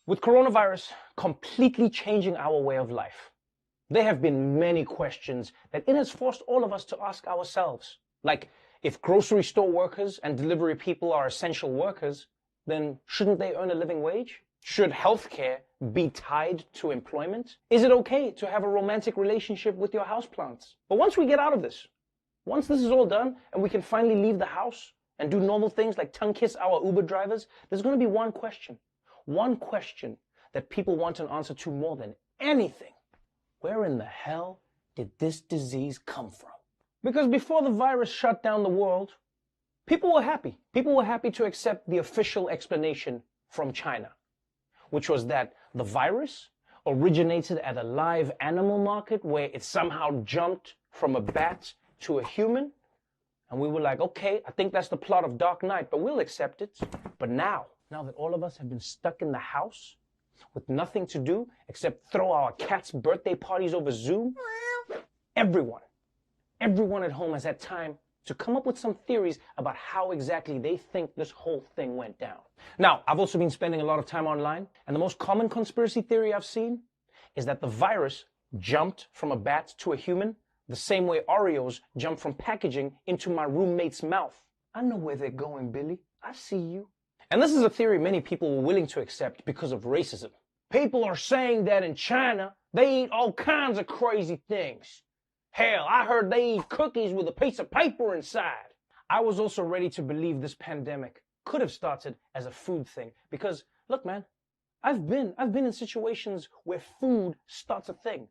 With coronavirus completely changing our way of life, there have been many questions that it has forced all of us to ask ourselves. Like, if grocery store workers and delivery people are essential workers, then shouldn't they earn a living wage? Should healthcare be tied to employment? Is it okay to have a romantic relationship with your houseplants? But once we get out of this, once this is all done and we can finally leave the house and do normal things like tongue kiss our Uber drivers, there's going to be one question that people want an answer to more than anything. Where in the hell did this disease come from? Because before the virus shut down the world, people were happy. People were happy to accept the official explanation from China, which was that the virus originated at a live animal market where it somehow jumped from a bat to a human. And we were like, okay, I think that's the plot of Dark Knight, but we'll accept it. But now that all of us have been stuck in the house with nothing to do except throw our cats' birthday parties over Zoom, everyone at home has had time to come up with some theories about how exactly they think this whole thing went down. Now, I've also been spending a lot of time online, and the most common conspiracy theory I've seen is that the virus jumped from a bat to a human the same way Oreos jump from packaging into my roommate's mouth. I know where they're going, Billy. I see you. And this is a theory many people were willing to accept because of racism. People are saying that in China, they eat all kinds of crazy things. Hell, I heard they eat cookies with a piece of paper inside. I was also ready to believe this pandemic could have started as a food thing because, look, man, I've been in situations where food starts a thing.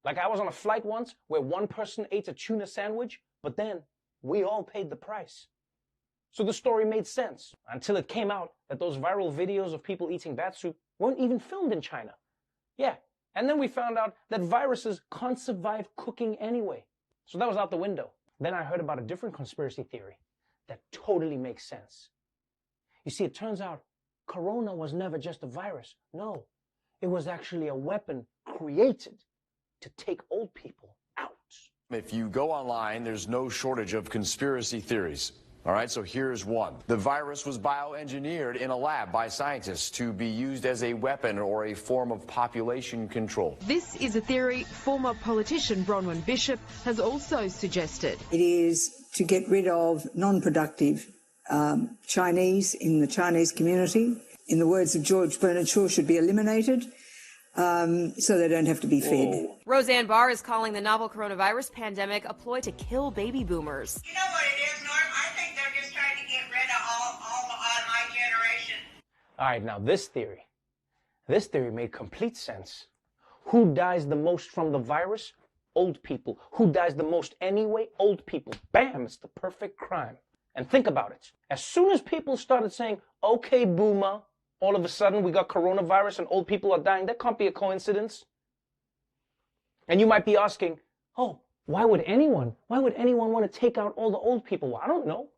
Like I was on a flight once where one person ate a tuna sandwich, but then we all paid the price. So the story made sense until it came out that those viral videos of people eating bat soup weren't even filmed in China. Yeah, and then we found out that viruses can't survive cooking anyway. So that was out the window. Then I heard about a different conspiracy theory that totally makes sense. You see, it turns out Corona was never just a virus. No, it was actually a weapon created to take old people out. If you go online, there's no shortage of conspiracy theories. All right, so here's one. The virus was bioengineered in a lab by scientists to be used as a weapon or a form of population control. This is a theory former politician Bronwyn Bishop has also suggested. It is to get rid of non-productive Chinese in the Chinese community. In the words of George Bernard Shaw, should be eliminated. So they don't have to be fed. Roseanne Barr is calling the novel coronavirus pandemic a ploy to kill baby boomers. You know what it is, Norm? I think they're just trying to get rid of all my generation. All right, now this theory made complete sense. Who dies the most from the virus? Old people. Who dies the most anyway? Old people. Bam, it's the perfect crime. And think about it. As soon as people started saying, okay, boomer, all of a sudden we got coronavirus and old people are dying. That can't be a coincidence. And you might be asking, oh, why would anyone want to take out all the old people? Well, I don't know.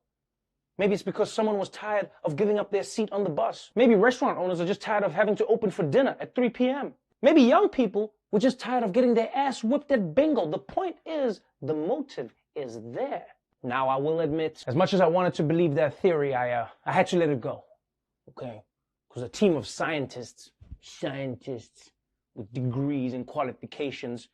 Maybe it's because someone was tired of giving up their seat on the bus. Maybe restaurant owners are just tired of having to open for dinner at 3 p.m. Maybe young people were just tired of getting their ass whipped at bingo. The point is, the motive is there. Now, I will admit, as much as I wanted to believe that theory, I had to let it go. Okay? Because a team of scientists with degrees and qualifications,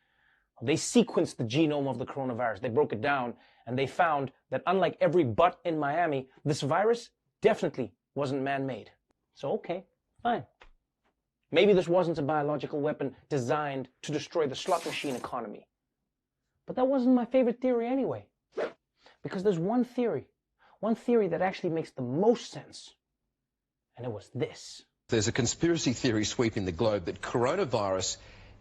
they sequenced the genome of the coronavirus. They broke it down, and they found that unlike every butt in Miami, this virus definitely wasn't man-made. So, okay, fine. Maybe this wasn't a biological weapon designed to destroy the slot machine economy. But that wasn't my favorite theory anyway. Because there's one theory that actually makes the most sense. And it was this. There's a conspiracy theory sweeping the globe that coronavirus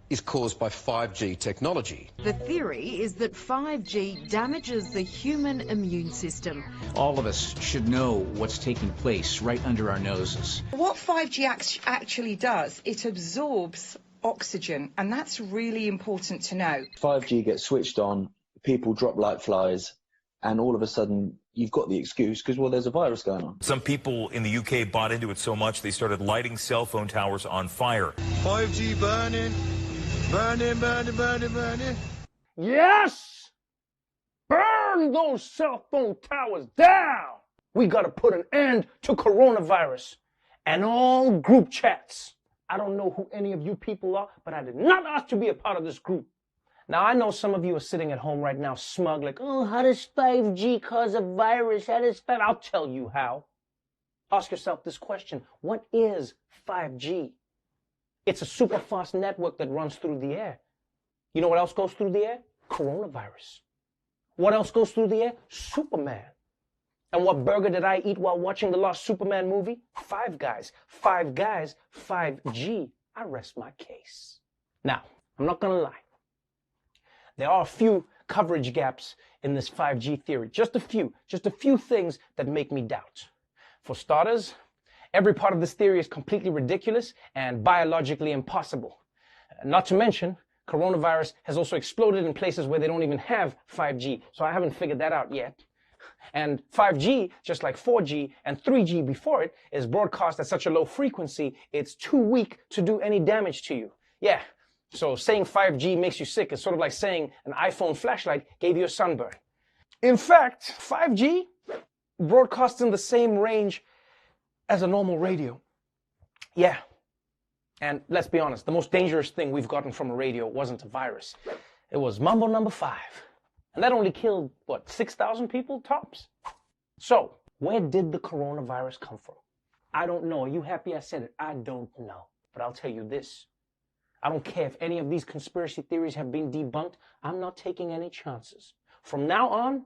is caused by 5G technology. The theory is that 5G damages the human immune system. All of us should know what's taking place right under our noses. What 5G actually does, it absorbs oxygen, and that's really important to know. 5G gets switched on, people drop like flies, and all of a sudden you've got the excuse because, well, there's a virus going on. Some people in the UK bought into it so much they started lighting cell phone towers on fire. 5G burning, burning, burning, burning, burning. Yes! Burn those cell phone towers down! We gotta put an end to coronavirus and all group chats. I don't know who any of you people are, but I did not ask to be a part of this group. Now, I know some of you are sitting at home right now smug, like, oh, how does 5G cause a virus? I'll tell you how. Ask yourself this question. What is 5G? It's a super fast network that runs through the air. You know what else goes through the air? Coronavirus. What else goes through the air? Superman. And what burger did I eat while watching the last Superman movie? Five Guys. Five Guys, 5G. I rest my case. Now, I'm not gonna lie. There are a few coverage gaps in this 5G theory. Just a few things that make me doubt. For starters, every part of this theory is completely ridiculous and biologically impossible. Not to mention, coronavirus has also exploded in places where they don't even have 5G, so I haven't figured that out yet. And 5G, just like 4G and 3G before it, is broadcast at such a low frequency, it's too weak to do any damage to you. Yeah, so saying 5G makes you sick is sort of like saying an iPhone flashlight gave you a sunburn. In fact, 5G broadcasts in the same range as a normal radio. Yeah. And let's be honest, the most dangerous thing we've gotten from a radio wasn't a virus. It was Mambo number 5. And that only killed, 6,000 people tops? So, where did the coronavirus come from? I don't know. Are you happy I said it? I don't know. But I'll tell you this. I don't care if any of these conspiracy theories have been debunked. I'm not taking any chances. From now on,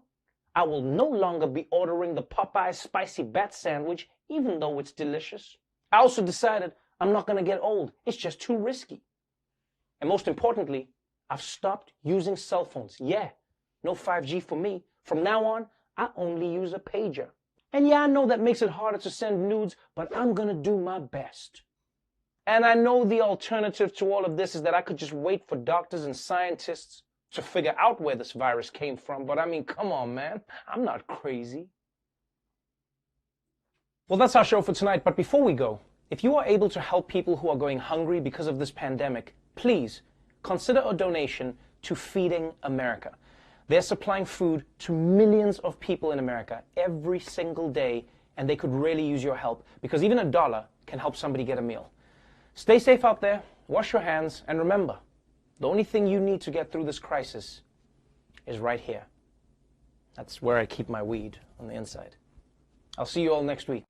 I will no longer be ordering the Popeye spicy bat sandwich, even though it's delicious. I also decided I'm not going to get old. It's just too risky. And most importantly, I've stopped using cell phones. Yeah, no 5G for me. From now on, I only use a pager. And yeah, I know that makes it harder to send nudes, but I'm going to do my best. And I know the alternative to all of this is that I could just wait for doctors and scientists to figure out where this virus came from. But I mean, come on, man. I'm not crazy. Well, that's our show for tonight. But before we go, if you are able to help people who are going hungry because of this pandemic, please consider a donation to Feeding America. They're supplying food to millions of people in America every single day, and they could really use your help because even $1 can help somebody get a meal. Stay safe out there, wash your hands, and remember, the only thing you need to get through this crisis is right here. That's where I keep my weed, on the inside. I'll see you all next week.